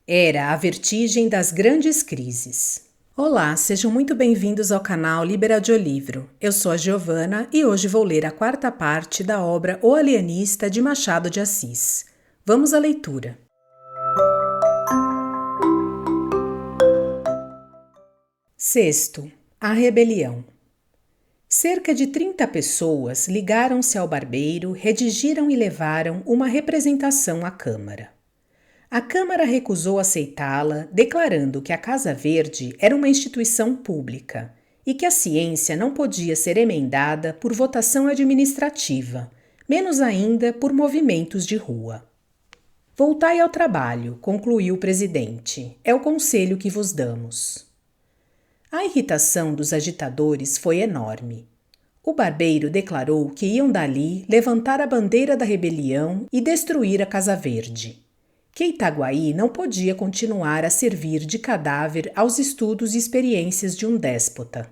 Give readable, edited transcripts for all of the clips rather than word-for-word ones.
Era a vertigem das grandes crises. Olá, sejam muito bem-vindos ao canal Liberaudiolivro. Eu sou a Giovana e hoje vou ler a quarta parte da obra O Alienista de Machado de Assis. Vamos à leitura. Sexto, a rebelião. Cerca de 30 pessoas ligaram-se ao barbeiro, redigiram e levaram uma representação à Câmara. A Câmara recusou aceitá-la, declarando que a Casa Verde era uma instituição pública e que a ciência não podia ser emendada por votação administrativa, menos ainda por movimentos de rua. Voltai ao trabalho, concluiu o presidente. É o conselho que vos damos. A irritação dos agitadores foi enorme. O barbeiro declarou que iam dali levantar a bandeira da rebelião e destruir a Casa Verde. Que Itaguaí não podia continuar a servir de cadáver aos estudos e experiências de um déspota.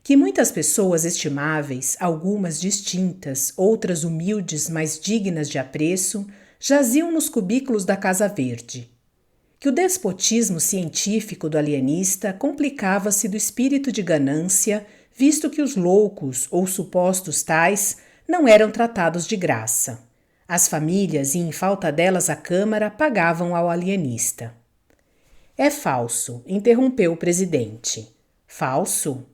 Que muitas pessoas estimáveis, algumas distintas, outras humildes, mas dignas de apreço, jaziam nos cubículos da Casa Verde. Que o despotismo científico do alienista complicava-se do espírito de ganância, visto que os loucos, ou supostos tais, não eram tratados de graça. As famílias, e em falta delas a Câmara, pagavam ao alienista. É falso, interrompeu o presidente. Falso?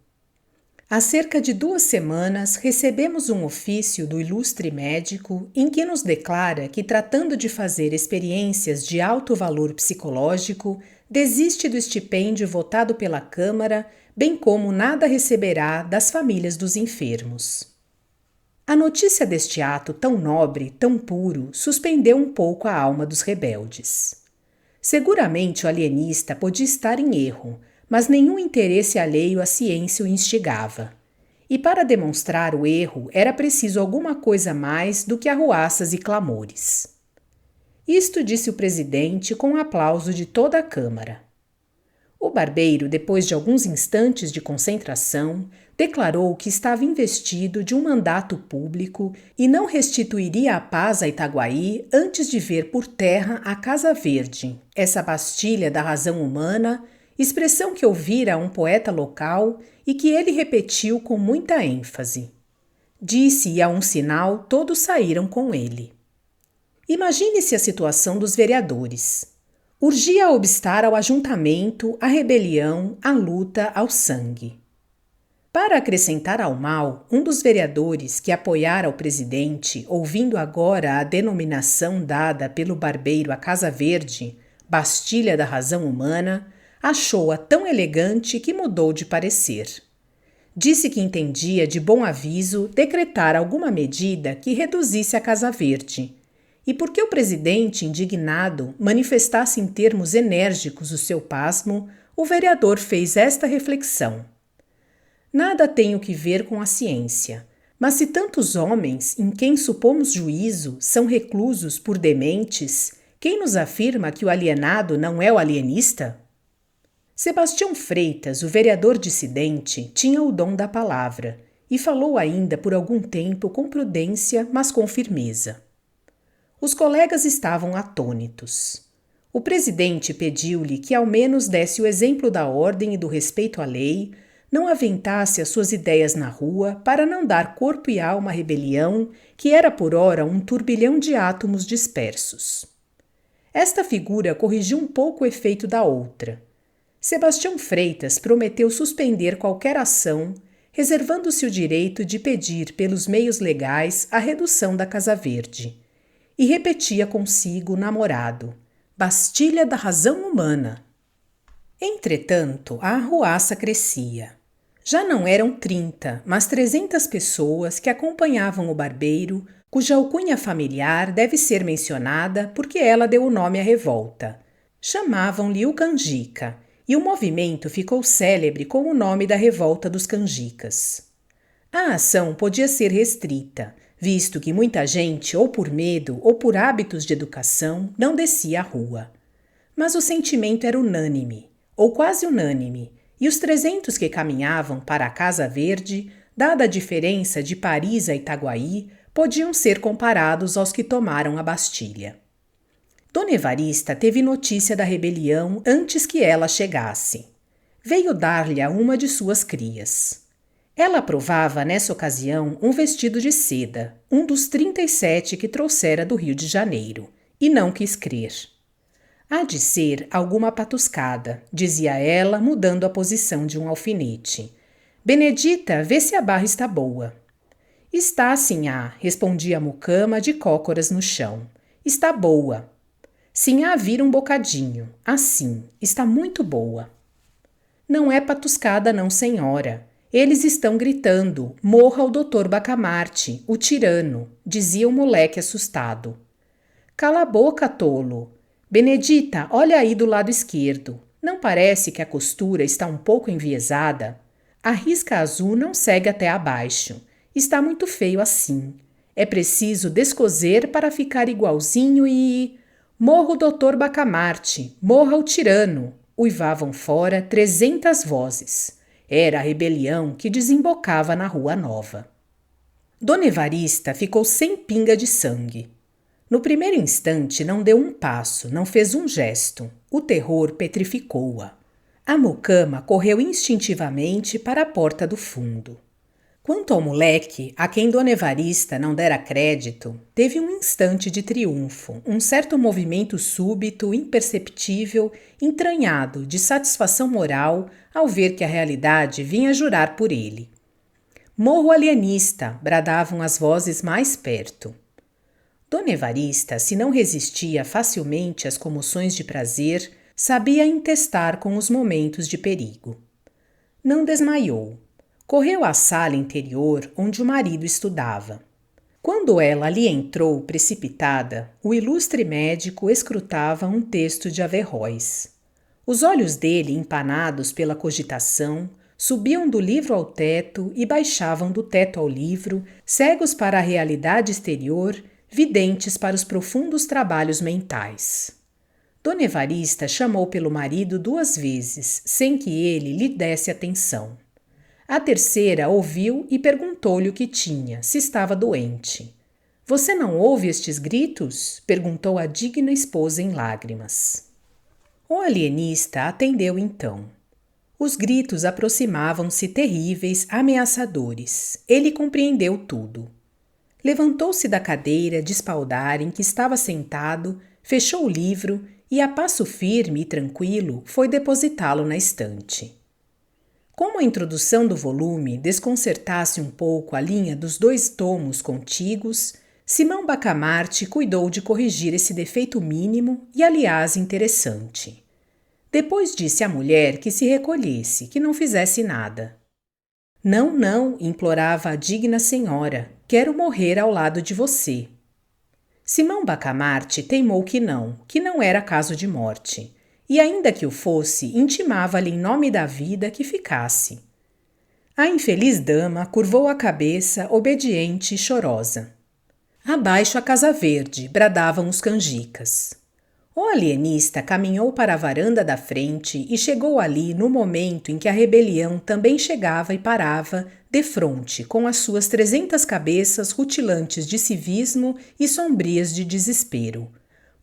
Há cerca de 2 semanas recebemos um ofício do ilustre médico em que nos declara que, tratando de fazer experiências de alto valor psicológico, desiste do estipêndio votado pela Câmara, bem como nada receberá das famílias dos enfermos. A notícia deste ato tão nobre, tão puro, suspendeu um pouco a alma dos rebeldes. Seguramente o alienista podia estar em erro, mas nenhum interesse alheio à ciência o instigava. E para demonstrar o erro era preciso alguma coisa mais do que arruaças e clamores. Isto disse o presidente com o aplauso de toda a Câmara. O barbeiro, depois de alguns instantes de concentração, declarou que estava investido de um mandato público e não restituiria a paz a Itaguaí antes de ver por terra a Casa Verde, essa bastilha da razão humana, expressão que ouvira a um poeta local e que ele repetiu com muita ênfase. Disse e a um sinal todos saíram com ele. Imagine-se a situação dos vereadores. Urgia obstar ao ajuntamento, à rebelião, à luta, ao sangue. Para acrescentar ao mal, um dos vereadores que apoiara o presidente, ouvindo agora a denominação dada pelo barbeiro à Casa Verde, Bastilha da Razão Humana, achou-a tão elegante que mudou de parecer. Disse que entendia de bom aviso decretar alguma medida que reduzisse a Casa Verde, e porque o presidente, indignado, manifestasse em termos enérgicos o seu pasmo, o vereador fez esta reflexão. Nada tenho que ver com a ciência, mas se tantos homens, em quem supomos juízo, são reclusos por dementes, quem nos afirma que o alienado não é o alienista? Sebastião Freitas, o vereador dissidente, tinha o dom da palavra e falou ainda por algum tempo com prudência, mas com firmeza. Os colegas estavam atônitos. O presidente pediu-lhe que ao menos desse o exemplo da ordem e do respeito à lei, não aventasse as suas ideias na rua para não dar corpo e alma à rebelião, que era por ora um turbilhão de átomos dispersos. Esta figura corrigiu um pouco o efeito da outra. Sebastião Freitas prometeu suspender qualquer ação, reservando-se o direito de pedir pelos meios legais a redução da Casa Verde. E repetia consigo, namorado, Bastilha da Razão Humana. Entretanto, a arruaça crescia. Já não eram 30, mas 300 pessoas que acompanhavam o barbeiro, cuja alcunha familiar deve ser mencionada porque ela deu o nome à revolta. Chamavam-lhe o Canjica, e o movimento ficou célebre com o nome da revolta dos canjicas. A ação podia ser restrita, visto que muita gente, ou por medo ou por hábitos de educação, não descia à rua. Mas o sentimento era unânime, ou quase unânime, e os 300 que caminhavam para a Casa Verde, dada a diferença de Paris a Itaguaí, podiam ser comparados aos que tomaram a Bastilha. Dona Evarista teve notícia da rebelião antes que ela chegasse. Veio dar-lhe a uma de suas crias. Ela provava, nessa ocasião, um vestido de seda, um dos 37 que trouxera do Rio de Janeiro, e não quis crer. Há de ser alguma patuscada, dizia ela, mudando a posição de um alfinete. Benedita, vê se a barra está boa. Está, sinhá, respondia a mucama de cócoras no chão. Está boa. Sinhá vira um bocadinho. Assim, está muito boa. Não é patuscada não, senhora. Eles estão gritando, morra o doutor Bacamarte, o tirano, dizia o moleque assustado. Cala a boca, tolo. Benedita, olha aí do lado esquerdo. Não parece que a costura está um pouco enviesada? A risca azul não segue até abaixo. Está muito feio assim. É preciso descoser para ficar igualzinho e... Morra o doutor Bacamarte, morra o tirano! Uivavam fora 300 vozes. Era a rebelião que desembocava na Rua Nova. Dona Evarista ficou sem pinga de sangue. No primeiro instante não deu um passo, não fez um gesto. O terror petrificou-a. A mucama correu instintivamente para a porta do fundo. Quanto ao moleque, a quem Dona Evarista não dera crédito, teve um instante de triunfo, um certo movimento súbito, imperceptível, entranhado, de satisfação moral ao ver que a realidade vinha jurar por ele. Morro alienista, bradavam as vozes mais perto. Dona Evarista, se não resistia facilmente às comoções de prazer, sabia intestar com os momentos de perigo. Não desmaiou. Correu à sala interior onde o marido estudava. Quando ela ali entrou, precipitada, o ilustre médico escrutava um texto de Averroes. Os olhos dele, empanados pela cogitação, subiam do livro ao teto e baixavam do teto ao livro, cegos para a realidade exterior, videntes para os profundos trabalhos mentais. Dona Evarista chamou pelo marido 2 vezes, sem que ele lhe desse atenção. A terceira ouviu e perguntou-lhe o que tinha, se estava doente. Você não ouve estes gritos? Perguntou a digna esposa em lágrimas. O alienista atendeu então. Os gritos aproximavam-se terríveis, ameaçadores. Ele compreendeu tudo. Levantou-se da cadeira de espaldar em que estava sentado, fechou o livro e, a passo firme e tranquilo, foi depositá-lo na estante. Como a introdução do volume desconcertasse um pouco a linha dos 2 tomos contíguos, Simão Bacamarte cuidou de corrigir esse defeito mínimo e, aliás, interessante. Depois disse à mulher que se recolhesse, que não fizesse nada. Não, não, implorava a digna senhora, quero morrer ao lado de você. Simão Bacamarte teimou que não era caso de morte. E ainda que o fosse, intimava-lhe em nome da vida que ficasse. A infeliz dama curvou a cabeça, obediente e chorosa. Abaixo a Casa Verde, bradavam os canjicas. O alienista caminhou para a varanda da frente e chegou ali no momento em que a rebelião também chegava e parava, defronte, com as suas 300 cabeças rutilantes de civismo e sombrias de desespero.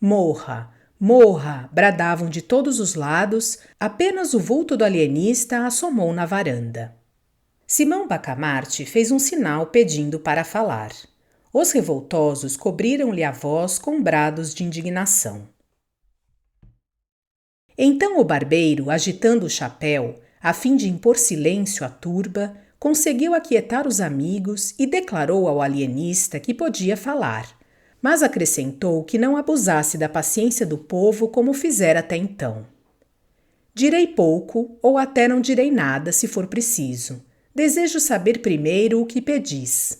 Morra! Morra! Bradavam de todos os lados, apenas o vulto do alienista assomou na varanda. Simão Bacamarte fez um sinal pedindo para falar. Os revoltosos cobriram-lhe a voz com brados de indignação. Então o barbeiro, agitando o chapéu, a fim de impor silêncio à turba, conseguiu aquietar os amigos e declarou ao alienista que podia falar, mas acrescentou que não abusasse da paciência do povo como fizera até então. Direi pouco, ou até não direi nada, se for preciso. Desejo saber primeiro o que pedis.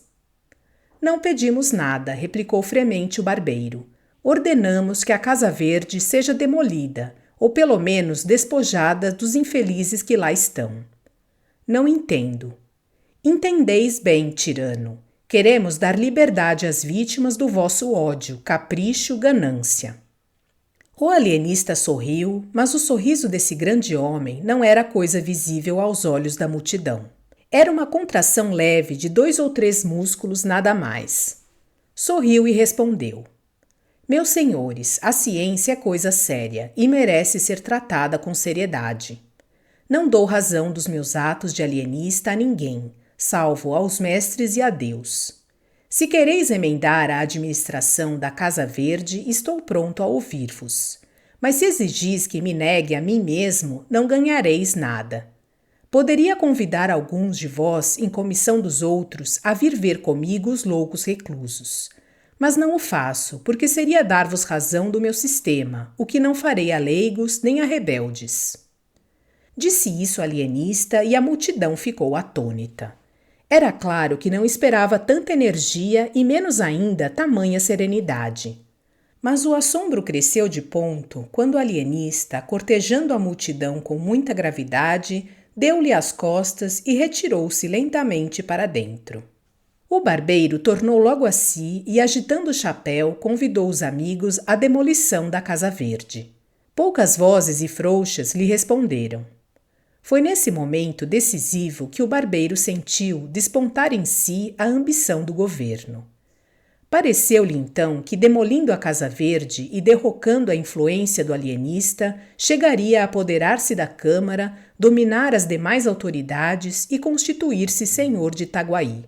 Não pedimos nada, replicou fremente o barbeiro. Ordenamos que a Casa Verde seja demolida, ou pelo menos despojada dos infelizes que lá estão. Não entendo. Entendeis bem, tirano. Queremos dar liberdade às vítimas do vosso ódio, capricho, ganância. O alienista sorriu, mas o sorriso desse grande homem não era coisa visível aos olhos da multidão. Era uma contração leve de 2 ou 3 músculos, nada mais. Sorriu e respondeu. Meus senhores, a ciência é coisa séria e merece ser tratada com seriedade. Não dou razão dos meus atos de alienista a ninguém, salvo aos mestres e a Deus. Se quereis emendar a administração da Casa Verde, estou pronto a ouvir-vos. Mas se exigis que me negue a mim mesmo, não ganhareis nada. Poderia convidar alguns de vós, em comissão dos outros, a vir ver comigo os loucos reclusos. Mas não o faço, porque seria dar-vos razão do meu sistema, o que não farei a leigos nem a rebeldes. Disse isso alienista e a multidão ficou atônita. Era claro que não esperava tanta energia e menos ainda tamanha serenidade. Mas o assombro cresceu de ponto quando o alienista, cortejando a multidão com muita gravidade, deu-lhe as costas e retirou-se lentamente para dentro. O barbeiro tornou logo a si e, agitando o chapéu, convidou os amigos à demolição da Casa Verde. Poucas vozes e frouxas lhe responderam. Foi nesse momento decisivo que o barbeiro sentiu despontar em si a ambição do governo. Pareceu-lhe então que, demolindo a Casa Verde e derrocando a influência do alienista, chegaria a apoderar-se da Câmara, dominar as demais autoridades e constituir-se senhor de Itaguaí.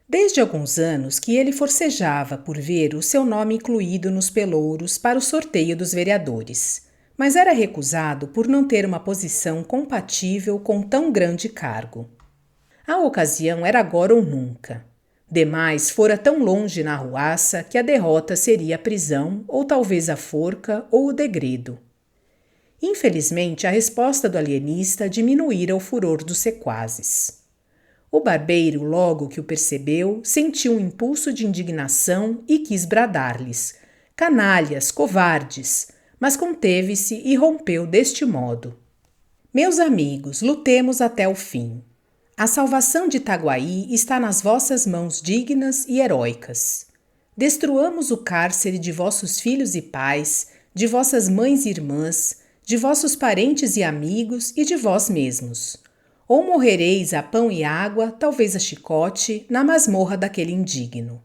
Desde alguns anos que ele forcejava por ver o seu nome incluído nos pelouros para o sorteio dos vereadores, mas era recusado por não ter uma posição compatível com tão grande cargo. A ocasião era agora ou nunca. Demais fora tão longe na arruaça que a derrota seria a prisão, ou talvez a forca ou o degredo. Infelizmente, a resposta do alienista diminuíra o furor dos sequazes. O barbeiro, logo que o percebeu, sentiu um impulso de indignação e quis bradar-lhes: canalhas, covardes! Mas conteve-se e rompeu deste modo: meus amigos, lutemos até o fim. A salvação de Itaguaí está nas vossas mãos dignas e heróicas. Destruamos o cárcere de vossos filhos e pais, de vossas mães e irmãs, de vossos parentes e amigos e de vós mesmos. Ou morrereis a pão e água, talvez a chicote, na masmorra daquele indigno.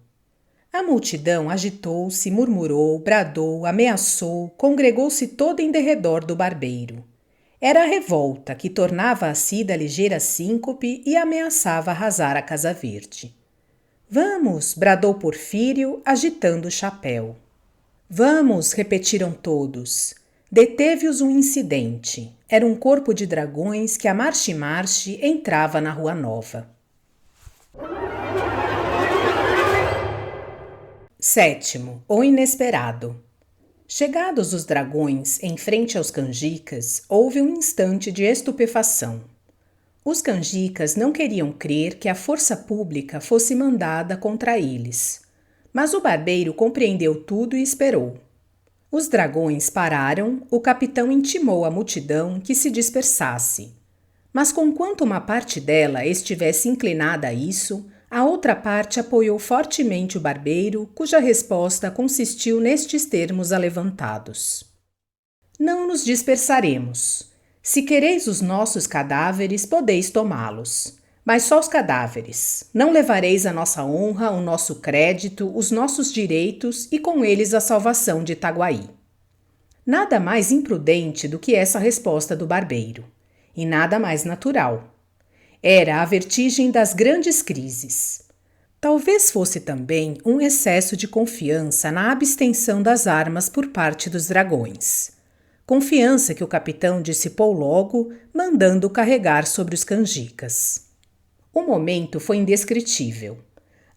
A multidão agitou-se, murmurou, bradou, ameaçou, congregou-se toda em derredor do barbeiro. Era a revolta que tornava a si da ligeira síncope e ameaçava arrasar a Casa Verde. Vamos, bradou Porfírio, agitando o chapéu. Vamos, repetiram todos. Deteve-os um incidente. Era um corpo de dragões que a marche-marche entrava na Rua Nova. 7º, o inesperado. Chegados os dragões em frente aos canjicas, houve um instante de estupefação. Os canjicas não queriam crer que a força pública fosse mandada contra eles. Mas o barbeiro compreendeu tudo e esperou. Os dragões pararam, o capitão intimou à multidão que se dispersasse. Mas conquanto uma parte dela estivesse inclinada a isso, a outra parte apoiou fortemente o barbeiro, cuja resposta consistiu nestes termos alevantados: não nos dispersaremos. Se quereis os nossos cadáveres, podeis tomá-los. Mas só os cadáveres. Não levareis a nossa honra, o nosso crédito, os nossos direitos e com eles a salvação de Itaguaí. Nada mais imprudente do que essa resposta do barbeiro. E nada mais natural. Era a vertigem das grandes crises. Talvez fosse também um excesso de confiança na abstenção das armas por parte dos dragões. Confiança que o capitão dissipou logo, mandando carregar sobre os canjicas. O momento foi indescritível.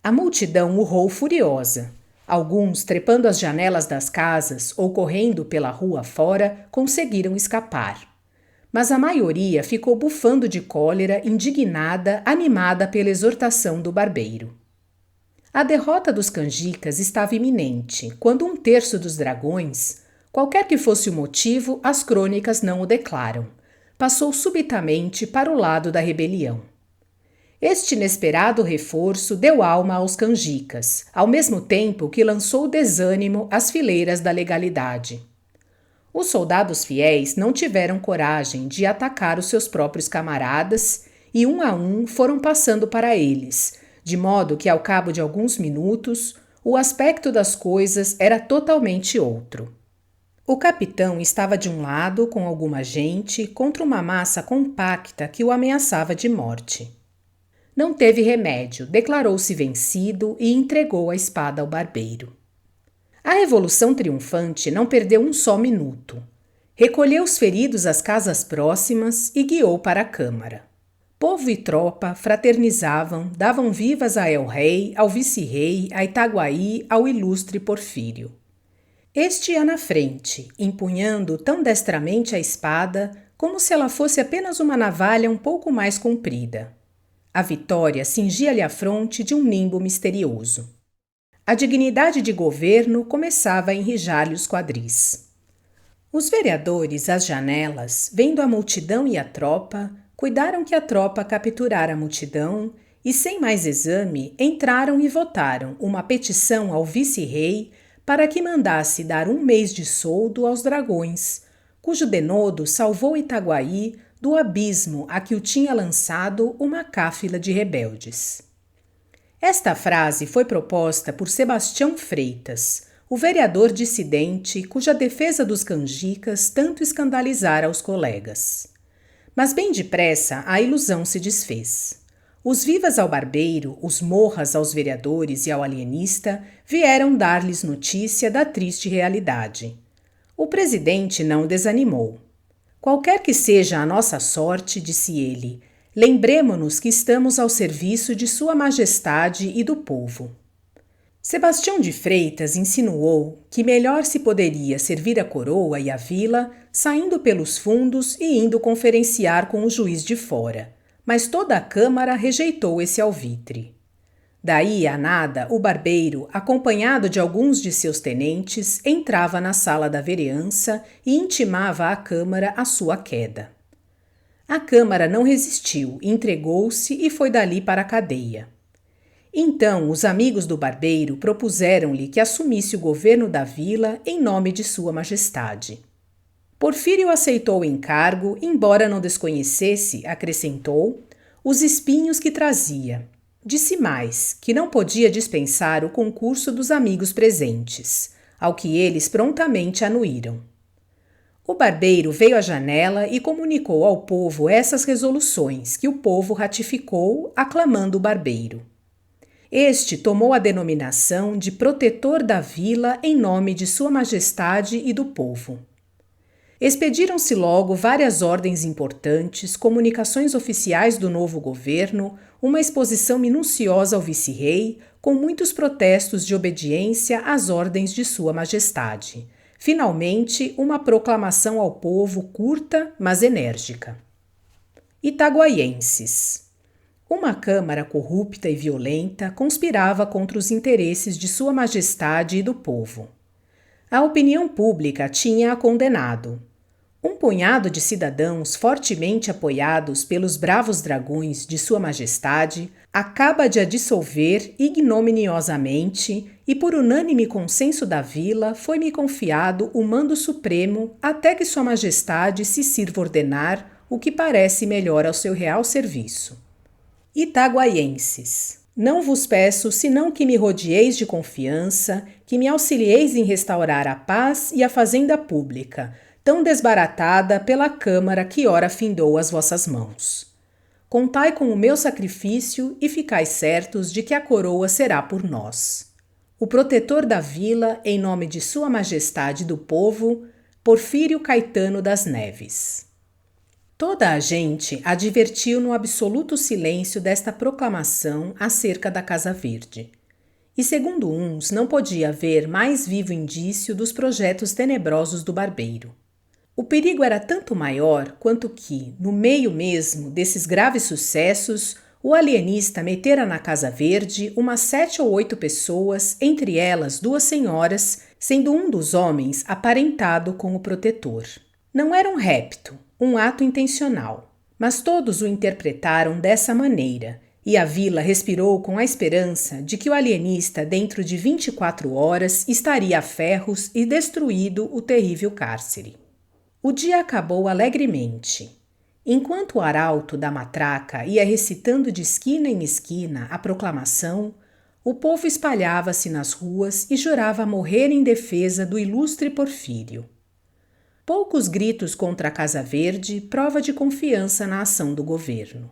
A multidão urrou furiosa. Alguns, trepando as janelas das casas ou correndo pela rua fora, conseguiram escapar. Mas a maioria ficou bufando de cólera, indignada, animada pela exortação do barbeiro. A derrota dos canjicas estava iminente, quando 1/3 dos dragões, qualquer que fosse o motivo, as crônicas não o declaram, passou subitamente para o lado da rebelião. Este inesperado reforço deu alma aos canjicas, ao mesmo tempo que lançou desânimo às fileiras da legalidade. Os soldados fiéis não tiveram coragem de atacar os seus próprios camaradas e, um a um, foram passando para eles, de modo que, ao cabo de alguns minutos, o aspecto das coisas era totalmente outro. O capitão estava de um lado com alguma gente contra uma massa compacta que o ameaçava de morte. Não teve remédio, declarou-se vencido e entregou a espada ao barbeiro. A Revolução Triunfante não perdeu um só minuto. Recolheu os feridos às casas próximas e guiou para a Câmara. Povo e tropa fraternizavam, davam vivas a el-rei, ao vice-rei, a Itaguaí, ao ilustre Porfírio. Este ia na frente, empunhando tão destramente a espada como se ela fosse apenas uma navalha um pouco mais comprida. A vitória cingia-lhe a fronte de um nimbo misterioso. A dignidade de governo começava a enrijar-lhe os quadris. Os vereadores às janelas, vendo a multidão e a tropa, cuidaram que a tropa capturara a multidão e, sem mais exame, entraram e votaram uma petição ao vice-rei para que mandasse dar 1 mês de soldo aos dragões, cujo denodo salvou Itaguaí do abismo a que o tinha lançado uma cáfila de rebeldes. Esta frase foi proposta por Sebastião Freitas, o vereador dissidente cuja defesa dos canjicas tanto escandalizara os colegas. Mas bem depressa a ilusão se desfez. Os vivas ao barbeiro, os morras aos vereadores e ao alienista vieram dar-lhes notícia da triste realidade. O presidente não desanimou. Qualquer que seja a nossa sorte, disse ele, lembremo-nos que estamos ao serviço de Sua Majestade e do povo. Sebastião de Freitas insinuou que melhor se poderia servir a coroa e a vila saindo pelos fundos e indo conferenciar com o juiz de fora, mas toda a Câmara rejeitou esse alvitre. Daí a nada, o barbeiro, acompanhado de alguns de seus tenentes, entrava na sala da vereança e intimava à Câmara a sua queda. A Câmara não resistiu, entregou-se e foi dali para a cadeia. Então, os amigos do barbeiro propuseram-lhe que assumisse o governo da vila em nome de Sua Majestade. Porfírio aceitou o encargo, embora não desconhecesse, acrescentou, os espinhos que trazia. Disse mais, que não podia dispensar o concurso dos amigos presentes, ao que eles prontamente anuíram. O barbeiro veio à janela e comunicou ao povo essas resoluções, que o povo ratificou, aclamando o barbeiro. Este tomou a denominação de protetor da vila em nome de Sua Majestade e do povo. Expediram-se logo várias ordens importantes, comunicações oficiais do novo governo, uma exposição minuciosa ao vice-rei, com muitos protestos de obediência às ordens de Sua Majestade. Finalmente, uma proclamação ao povo curta, mas enérgica. Itaguaienses. Uma Câmara corrupta e violenta conspirava contra os interesses de Sua Majestade e do povo. A opinião pública tinha-a condenado. Um punhado de cidadãos fortemente apoiados pelos bravos dragões de Sua Majestade acaba de a dissolver ignominiosamente e, por unânime consenso da vila, foi-me confiado o mando supremo até que Sua Majestade se sirva ordenar o que parece melhor ao seu real serviço. Itaguaienses. Não vos peço senão que me rodieis de confiança, que me auxilieis em restaurar a paz e a fazenda pública, tão desbaratada pela Câmara que ora findou as vossas mãos. Contai com o meu sacrifício e ficai certos de que a coroa será por nós. O protetor da vila, em nome de Sua Majestade do povo, Porfírio Caetano das Neves. Toda a gente advertiu no absoluto silêncio desta proclamação acerca da Casa Verde. E segundo uns, não podia haver mais vivo indício dos projetos tenebrosos do barbeiro. O perigo era tanto maior quanto que, no meio mesmo desses graves sucessos, o alienista metera na Casa Verde umas 7 ou 8 pessoas, entre elas 2 senhoras, sendo um dos homens aparentado com o protetor. Não era um repto, um ato intencional, mas todos o interpretaram dessa maneira, e a vila respirou com a esperança de que o alienista, dentro de 24 horas, estaria a ferros e destruído o terrível cárcere. O dia acabou alegremente. Enquanto o arauto da matraca ia recitando de esquina em esquina a proclamação, o povo espalhava-se nas ruas e jurava morrer em defesa do ilustre Porfírio. Poucos gritos contra a Casa Verde, prova de confiança na ação do governo.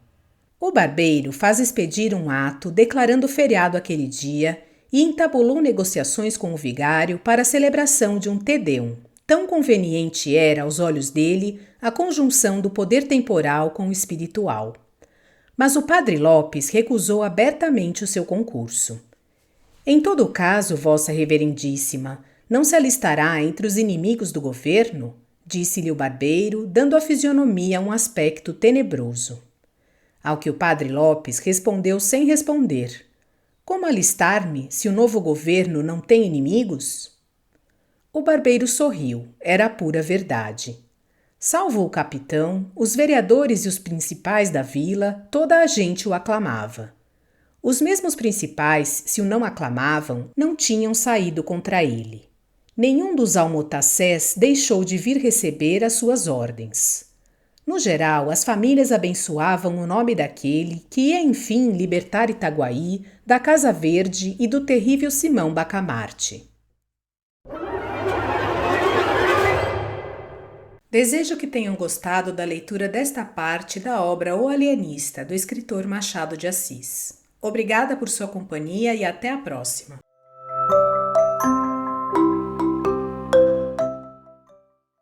O barbeiro faz expedir um ato declarando feriado aquele dia e entabulou negociações com o vigário para a celebração de um Te Deum. Tão conveniente era, aos olhos dele, a conjunção do poder temporal com o espiritual. Mas o padre Lopes recusou abertamente o seu concurso. Em todo caso, Vossa Reverendíssima, não se alistará entre os inimigos do governo? Disse-lhe o barbeiro, dando à fisionomia um aspecto tenebroso. Ao que o padre Lopes respondeu sem responder. Como alistar-me se o novo governo não tem inimigos? O barbeiro sorriu, era a pura verdade. Salvo o capitão, os vereadores e os principais da vila, toda a gente o aclamava. Os mesmos principais, se o não aclamavam, não tinham saído contra ele. Nenhum dos almotacés deixou de vir receber as suas ordens. No geral, as famílias abençoavam o nome daquele que ia, enfim, libertar Itaguaí da Casa Verde e do terrível Simão Bacamarte. Desejo que tenham gostado da leitura desta parte da obra O Alienista, do escritor Machado de Assis. Obrigada por sua companhia e até a próxima.